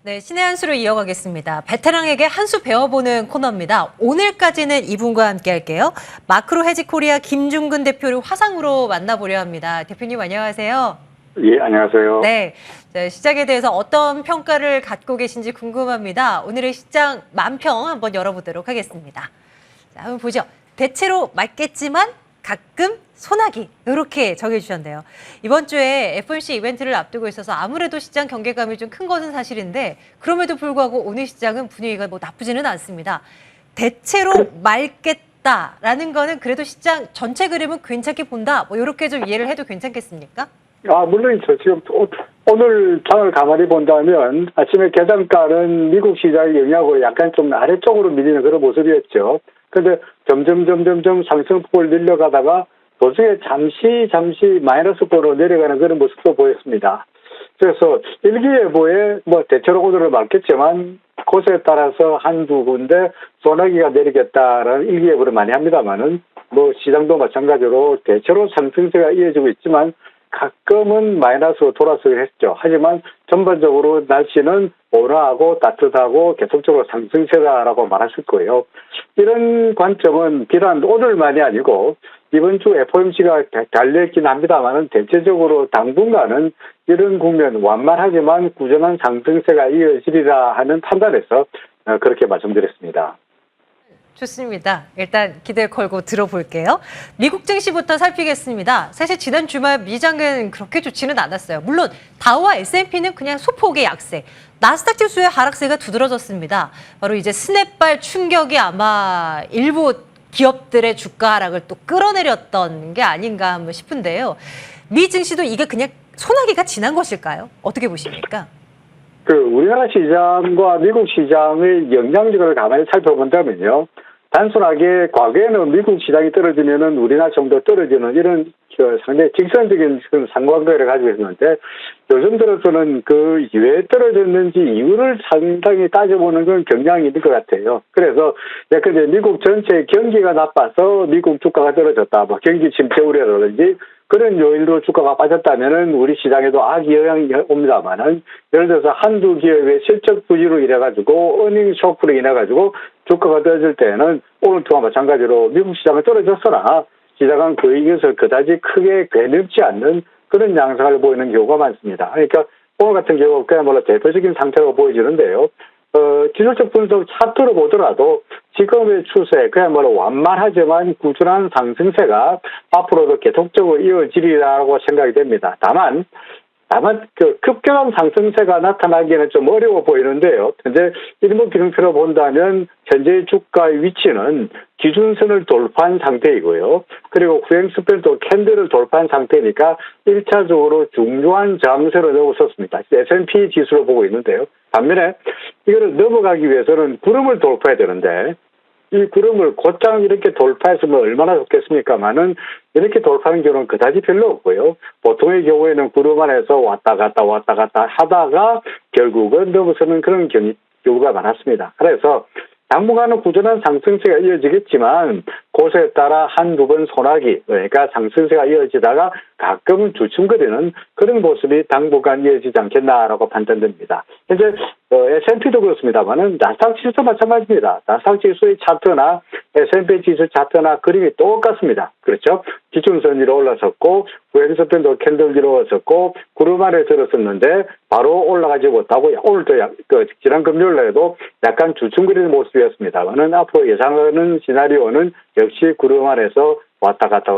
네, 신의 한 수로 이어가겠습니다. 베테랑에게 한 수 배워보는 코너입니다. 오늘까지는 이분과 함께 할게요. 마크로 헤지 코리아 김중근 대표를 화상으로 만나보려 합니다. 대표님 안녕하세요. 예, 안녕하세요. 네, 자, 시장에 대해서 어떤 평가를 갖고 계신지 궁금합니다. 오늘의 시장 만평 한번 열어보도록 하겠습니다. 자, 한번 보죠. 대체로 맑겠지만 가끔 소나기 이렇게 정해주셨네요. 이번 주에 FOMC 이벤트를 앞두고 있어서 아무래도 시장 경계감이 좀 큰 것은 사실인데 그럼에도 불구하고 오늘 시장은 분위기가 뭐 나쁘지는 않습니다. 대체로 맑겠다라는 거는 그래도 시장 전체 그림은 괜찮게 본다. 뭐 이렇게 좀 이해를 해도 괜찮겠습니까? 물론이죠. 지금 오늘 장을 가만히 본다면 아침에 개장가는 미국 시장의 영향으로 약간 좀 아래쪽으로 밀리는 그런 모습이었죠. 그런데 점점 상승폭을 늘려가다가 도중에 잠시 마이너스권으로 내려가는 그런 모습도 보였습니다. 그래서 일기예보에 대체로 오늘은 맑겠지만 곳에 따라서 한두 군데 소나기가 내리겠다라는 일기예보를 많이 합니다만은 시장도 마찬가지로 대체로 상승세가 이어지고 있지만 가끔은 마이너스로 돌아서긴 했죠. 하지만 전반적으로 날씨는 온화하고 따뜻하고 계속적으로 상승세다라고 말하실 거예요. 이런 관점은 비단 오늘만이 아니고 이번 주 FOMC가 달려있긴 합니다만은 대체적으로 당분간은 이런 국면 완만하지만 꾸준한 상승세가 이어지리라 하는 판단에서 그렇게 말씀드렸습니다. 좋습니다. 일단 기대 걸고 들어볼게요. 미국 증시부터 살피겠습니다. 사실 지난 주말 미장은 그렇게 좋지는 않았어요. 물론 다우와 S&P는 그냥 소폭의 약세, 나스닥 지수의 하락세가 두드러졌습니다. 바로 이제 스냅발 충격이 아마 일부 기업들의 주가 하락을 또 끌어내렸던 게 아닌가 싶은데요. 미 증시도 이게 그냥 소나기가 지난 것일까요? 어떻게 보십니까? 우리나라 시장과 미국 시장의 영향력을 가만히 살펴본다면요. 단순하게 과거에는 미국 시장이 떨어지면은 우리나라 정도 떨어지는 이런 상당히 직선적인 상관관계를 가지고 있었는데 요즘 들어서는 왜 떨어졌는지 이유를 상당히 따져보는 건 경향이 있는 것 같아요. 그래서 예컨대 미국 전체 경기가 나빠서 미국 주가가 떨어졌다. 경기 침체 우려라든지 그런 요인으로 주가가 빠졌다면은 우리 시장에도 악영향이 옵니다만은 예를 들어서 한두 기업의 실적 부진으로 인해가지고 어닝 쇼크로 인해가지고 주가가 떨어질 때는 오늘 또한 마찬가지로 미국 시장은 떨어졌으나 시장은 이것을 그다지 크게 괴롭지 않는 그런 양상을 보이는 경우가 많습니다. 그러니까 오늘 같은 경우 그야말로 대표적인 상태로 보여지는데요. 기술적 분석 차트로 보더라도 지금의 추세 그야말로 완만하지만 꾸준한 상승세가 앞으로도 계속적으로 이어지리라고 생각이 됩니다. 다만 급격한 상승세가 나타나기에는 좀 어려워 보이는데요. 현재 일부 기능표로 본다면 현재의 주가의 위치는 기준선을 돌파한 상태이고요. 그리고 후행스펠도 캔들을 돌파한 상태니까 1차적으로 중요한 저항세로 넘어섰습니다. S&P 지수로 보고 있는데요. 반면에 이거를 넘어가기 위해서는 구름을 돌파해야 되는데 이 구름을 곧장 이렇게 돌파했으면 얼마나 좋겠습니까만은 이렇게 돌파하는 경우는 그다지 별로 없고요. 보통의 경우에는 구름 안에서 왔다 갔다 하다가 결국은 넘어서는 그런 경우가 많았습니다. 그래서 당분간은 꾸준한 상승세가 이어지겠지만 곳에 따라 한두 번 소나기 그러니까 상승세가 이어지다가 가끔은 주춤거리는 그런 모습이 당분간 이어지지 않겠나라고 판단됩니다. 현재 S&P도 그렇습니다만은 나스닥 지수도 마찬가지입니다. 나스닥 지수의 차트나 S&P 지수 차트나 그림이 똑같습니다. 그렇죠? 기준선 위로 올라섰고 후행스팬도 캔들 위로 올라섰고 구름 안에 들었었는데 바로 올라가지 못하고 오늘도 지난 금요일에도 약간 주춤거리는 모습이었습니다만은 앞으로 예상하는 시나리오는 역시 구름 안에서 왔다 갔다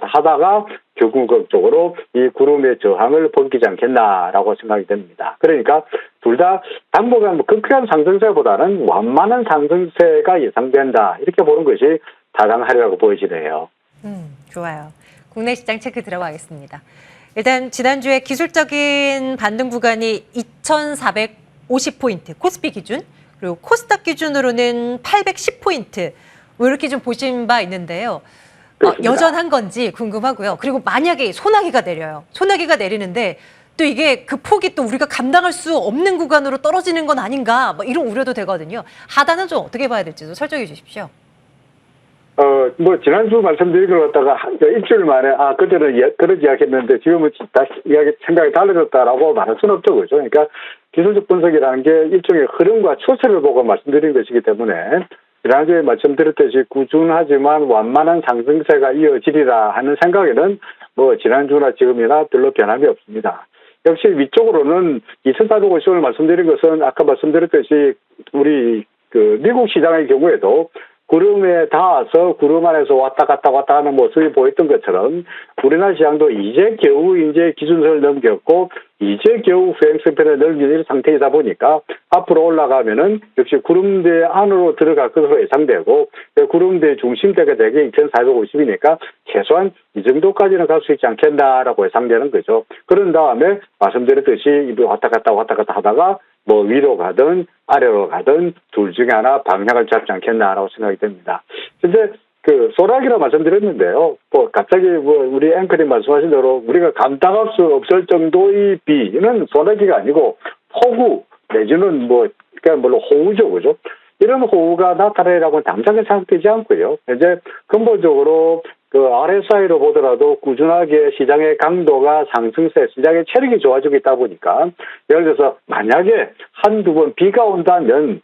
하다가 결국적으로 이 구름의 저항을 벗기지 않겠나라고 생각이 됩니다. 그러니까 둘 다 당분간 급격한 상승세보다는 완만한 상승세가 예상된다. 이렇게 보는 것이 타당하리라고 보여지네요. 좋아요. 국내 시장 체크 들어가겠습니다. 일단 지난주에 기술적인 반등 구간이 2,450포인트 코스피 기준 그리고 코스닥 기준으로는 810포인트 이렇게 좀 보신 바 있는데요. 여전한 건지 궁금하고요. 그리고 만약에 소나기가 내려요. 소나기가 내리는데 또 이게 그 폭이 또 우리가 감당할 수 없는 구간으로 떨어지는 건 아닌가 이런 우려도 되거든요. 하단은 좀 어떻게 봐야 될지도 설정해 주십시오. 지난주 말씀드린 걸 갖다가 일주일 만에, 그때는 그런 이야기 했는데 지금은 다시 생각이 달라졌다라고 말할 수는 없죠. 그죠? 그러니까 기술적 분석이라는 게 일종의 흐름과 추세를 보고 말씀드린 것이기 때문에 지난주에 말씀드렸듯이 꾸준하지만 완만한 상승세가 이어지리라 하는 생각에는 뭐 지난주나 지금이나 별로 변함이 없습니다. 역시 위쪽으로는 2450을 말씀드린 것은 아까 말씀드렸듯이 우리 그 미국 시장의 경우에도 구름에 닿아서 구름 안에서 왔다 갔다 하는 모습이 보였던 것처럼 우리나라 시장도 이제 겨우 기준선을 넘겼고 이제 겨우 후행선편을 넘긴 상태이다 보니까 앞으로 올라가면은 역시 구름대 안으로 들어갈 것으로 예상되고 구름대 중심대가 되게 2450이니까 최소한 이 정도까지는 갈 수 있지 않겠나라고 예상되는 거죠. 그런 다음에 말씀드렸듯이 왔다 갔다 하다가 뭐 위로 가든 아래로 가든 둘 중에 하나 방향을 잡지 않겠나라고 생각이 됩니다. 현재 그 소나기로 말씀드렸는데요. 뭐 갑자기 뭐 우리 앵커님 말씀하신 대로 우리가 감당할 수 없을 정도의 비는 소나기가 아니고 폭우 내지는 뭐 그냥 물론 호우죠, 그죠? 이런 호우가 나타나라고는 당장에 생각되지 않고요. 이제 근본적으로 그 RSI로 보더라도 꾸준하게 시장의 강도가 상승세, 시장의 체력이 좋아지고 있다 보니까 예를 들어서 만약에 한두 번 비가 온다면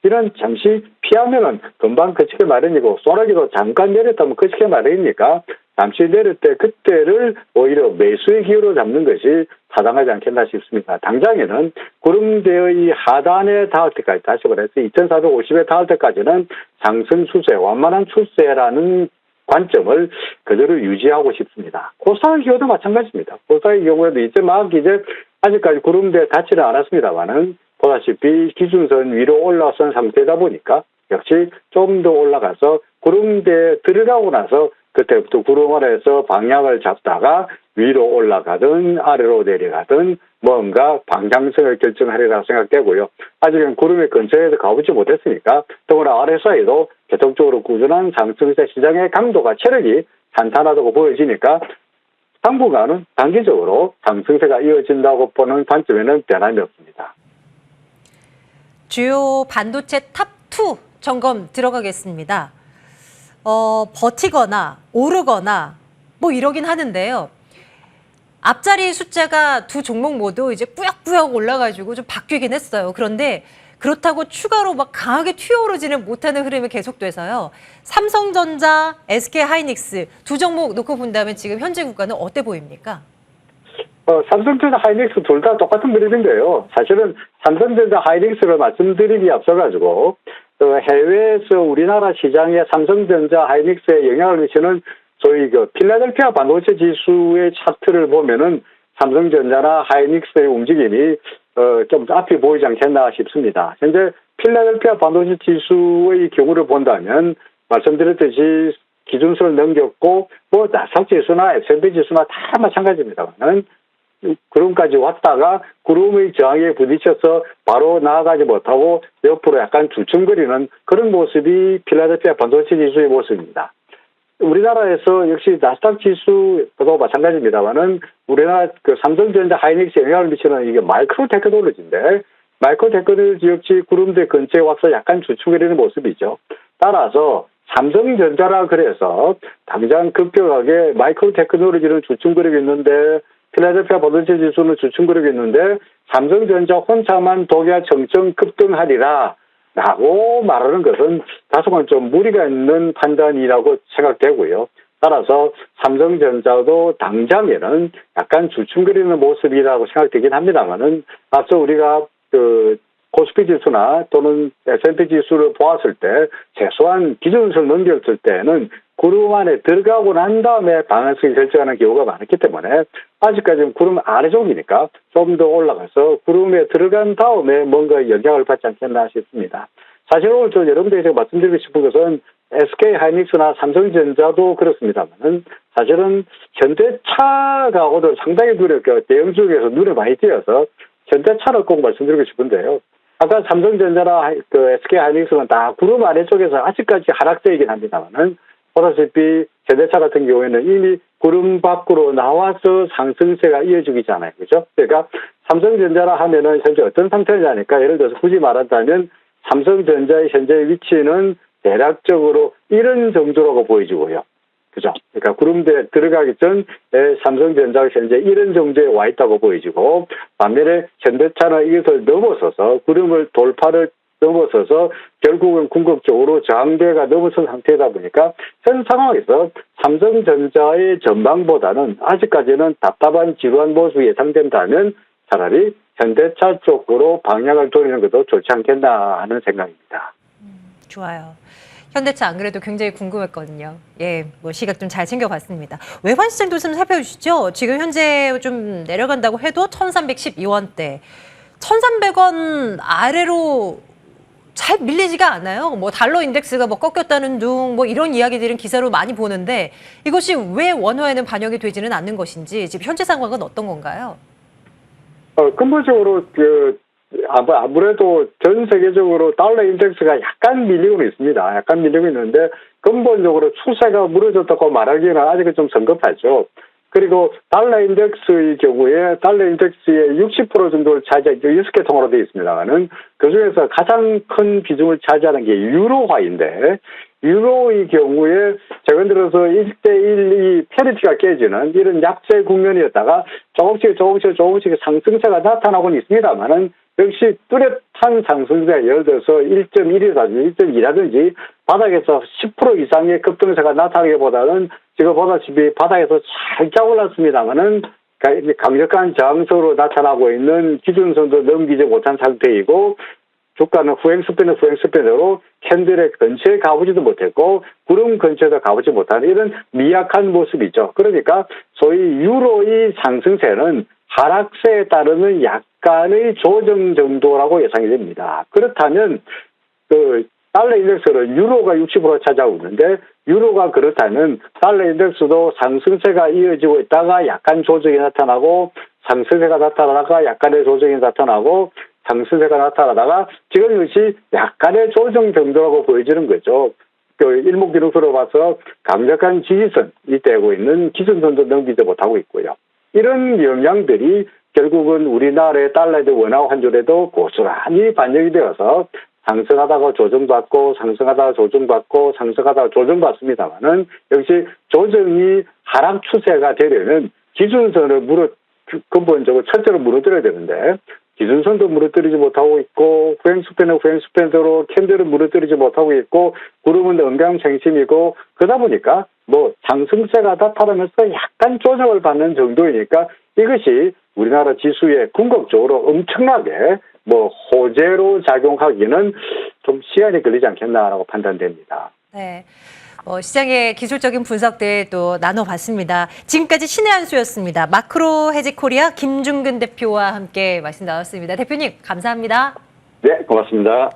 이런 잠시 피하면은 금방 그치게 마련이고 소나기도 잠깐 내렸다면 그치게 마련이니까 잠시 내릴 때 그때를 오히려 매수의 기회로 잡는 것이 타당하지 않겠나 싶습니다. 당장에는 구름대의 하단에 닿을 때까지 다시 말해서 2450에 닿을 때까지는 상승 추세, 완만한 추세라는 관점을 그대로 유지하고 싶습니다. 코스닥의 경우도 마찬가지입니다. 코스닥의 경우에도 이제 아직까지 구름대에 닿지는 않았습니다만은 보다시피 기준선 위로 올라선 상태다 보니까 역시 좀 더 올라가서 구름대에 들어가고 나서 그때부터 구름 안에서 방향을 잡다가 위로 올라가든 아래로 내려가든 뭔가 방향성을 결정하리라고 생각되고요. 아직은 구름의 근처에서 가보지 못했으니까 더구나 RSI도 계속적으로 꾸준한 상승세 시장의 강도가 체력이 탄탄하다고 보여지니까 당분간은 단기적으로 상승세가 이어진다고 보는 관점에는 변함이 없습니다. 주요 반도체 탑2 점검 들어가겠습니다. 버티거나 오르거나 뭐 이러긴 하는데요. 앞자리 숫자가 두 종목 모두 이제 꾸역꾸역 올라가지고 좀 바뀌긴 했어요. 그런데 그렇다고 추가로 막 강하게 튀어오르지는 못하는 흐름이 계속돼서요. 삼성전자, SK하이닉스 두 종목 놓고 본다면 지금 현재 구가는 어때 보입니까? 삼성전자 하이닉스 둘 다 똑같은 그림인데요. 사실은 삼성전자 하이닉스를 말씀드리기 앞서가지고 해외에서 우리나라 시장에 삼성전자 하이닉스에 영향을 미치는 소위 그 필라델피아 반도체 지수의 차트를 보면은 삼성전자나 하이닉스의 움직임이 좀 앞이 보이지 않겠나 싶습니다. 현재 필라델피아 반도체 지수의 경우를 본다면 말씀드렸듯이 기준선을 넘겼고 뭐 나스닥 지수나 S&P 지수나 다 마찬가지입니다만 구름까지 왔다가 구름의 저항에 부딪혀서 바로 나아가지 못하고 옆으로 약간 주춤거리는 그런 모습이 필라델피아 반도체 지수의 모습입니다. 우리나라에서 역시 나스닥 지수도 마찬가지입니다만은 우리나라 그 삼성전자 하이닉스에 영향을 미치는 이게 마이크로 테크놀로지인데 마이크로 테크놀로지 역시 구름대 근처에 와서 약간 주춤거리는 모습이죠. 따라서 삼성전자라 그래서 당장 급격하게 마이크로 테크놀로지는 주춤거리고 있는데 필라델피아 반도체 지수는 주춤거리고 있는데 삼성전자 혼자만 독야 정점 급등하리라 라고 말하는 것은 다소간 좀 무리가 있는 판단이라고 생각되고요. 따라서 삼성전자도 당장에는 약간 주춤거리는 모습이라고 생각되긴 합니다만은 앞서 우리가 그 코스피 지수나 또는 S&P 지수를 보았을 때 최소한 기준선을 넘겼을 때는 구름 안에 들어가고 난 다음에 방향성이 결정하는 경우가 많았기 때문에 아직까지는 구름 아래쪽이니까 좀 더 올라가서 구름에 들어간 다음에 뭔가 영향을 받지 않겠나 싶습니다. 사실 오늘 여러분들에게 말씀드리고 싶은 것은 SK하이닉스나 삼성전자도 그렇습니다만 사실은 현대차가 오늘 상당히 대형 주에서 눈에 많이 띄어서 현대차를 꼭 말씀드리고 싶은데요. 아까 삼성전자나 그 SK하이닉스는 다 구름 아래쪽에서 아직까지 하락세이긴 합니다만은 보다시피 현대차 같은 경우에는 이미 구름 밖으로 나와서 상승세가 이어지고 있잖아요. 그죠? 그러니까 삼성전자라 하면은 현재 어떤 상태냐니까 예를 들어서 굳이 말한다면 삼성전자의 현재 위치는 대략적으로 이런 정도라고 보여지고요. 그죠? 그러니까 구름대 들어가기 전에 삼성전자가 현재 이런 정도에 와 있다고 보여지고, 반면에 현대차는 이것을 넘어서서 구름을 돌파를 넘어서서 결국은 궁극적으로 저항대가 넘어선 상태다 보니까 현 상황에서 삼성전자의 전망보다는 아직까지는 답답한 지루한 모습이 예상된다면 차라리 현대차 쪽으로 방향을 돌리는 것도 좋지 않겠나 하는 생각입니다. 좋아요. 현대차 안 그래도 굉장히 궁금했거든요. 예, 뭐 시각 좀 잘 챙겨봤습니다. 외환 시장도 좀 살펴주시죠. 지금 현재 좀 내려간다고 해도 1,312원대, 1,300원 아래로 잘 밀리지가 않아요. 뭐 달러 인덱스가 뭐 꺾였다는 둥, 뭐 이런 이야기들은 기사로 많이 보는데 이것이 왜 원화에는 반영이 되지는 않는 것인지 지금 현재 상황은 어떤 건가요? 근본적으로 아무래도 전 세계적으로 달러 인덱스가 약간 밀리고는 있습니다. 약간 밀리고 있는데 근본적으로 추세가 무너졌다고 말하기는 아직은 좀 성급하죠. 그리고 달러 인덱스의 경우에 달러 인덱스의 60% 정도를 차지하는 6개 통으로 되어 있습니다만은 그중에서 가장 큰 비중을 차지하는 게 유로화인데, 유로의 경우에 최근 들어서 1대1이 페리티가 깨지는 이런 약세 국면이었다가 조금씩 상승세가 나타나고는 있습니다만은 역시 뚜렷한 상승세, 예를 들어서 1.1이라든지 1.2라든지 바닥에서 10% 이상의 급등세가 나타나기보다는 지금 보다시피 바닥에서 살짝 올랐습니다만은 강력한 저항선으로 나타나고 있는 기준선도 넘기지 못한 상태이고, 주가는 후행스팬으로 캔들의 근처에 가보지도 못했고 구름 근처에도 가보지 못하는 이런 미약한 모습이죠. 그러니까 소위 유로의 상승세는 하락세에 따르는 약간의 조정 정도라고 예상이 됩니다. 그렇다면 달러 인덱스는 유로가 60% 차지하고 있는데, 유로가 그렇다면 달러 인덱스도 상승세가 이어지고 있다가 약간 조정이 나타나고, 상승세가 나타나다가 약간의 조정이 나타나고, 상승세가 나타나다가 지금 역시 약간의 조정 정도라고 보여지는 거죠. 일목균형으로 봐서 강력한 지지선이 되고 있는 기준선도 넘기지 못하고 있고요. 이런 영향들이 결국은 우리나라의 달러의 원화 환율에도 고스란히 반영이 되어서 상승하다가 조정받고 상승하다가 조정받고 상승하다가 조정받습니다만은, 역시 조정이 하락 추세가 되려면 기준선을 근본적으로 첫째로 무너뜨려야 되는데 기준선도 무너뜨리지 못하고 있고, 후행스팬으로 캔들을 무너뜨리지 못하고 있고, 구름은 언감생심이고, 그러다 보니까 상승세가 나타나면서 약간 조정을 받는 정도이니까 이것이 우리나라 지수에 궁극적으로 엄청나게 호재로 작용하기는 좀 시간이 걸리지 않겠나라고 판단됩니다. 네. 시장의 기술적인 분석들 또 나눠봤습니다. 지금까지 신의 한 수였습니다. 마크로 헤지 코리아 김중근 대표와 함께 말씀 나눴습니다. 대표님, 감사합니다. 네, 고맙습니다.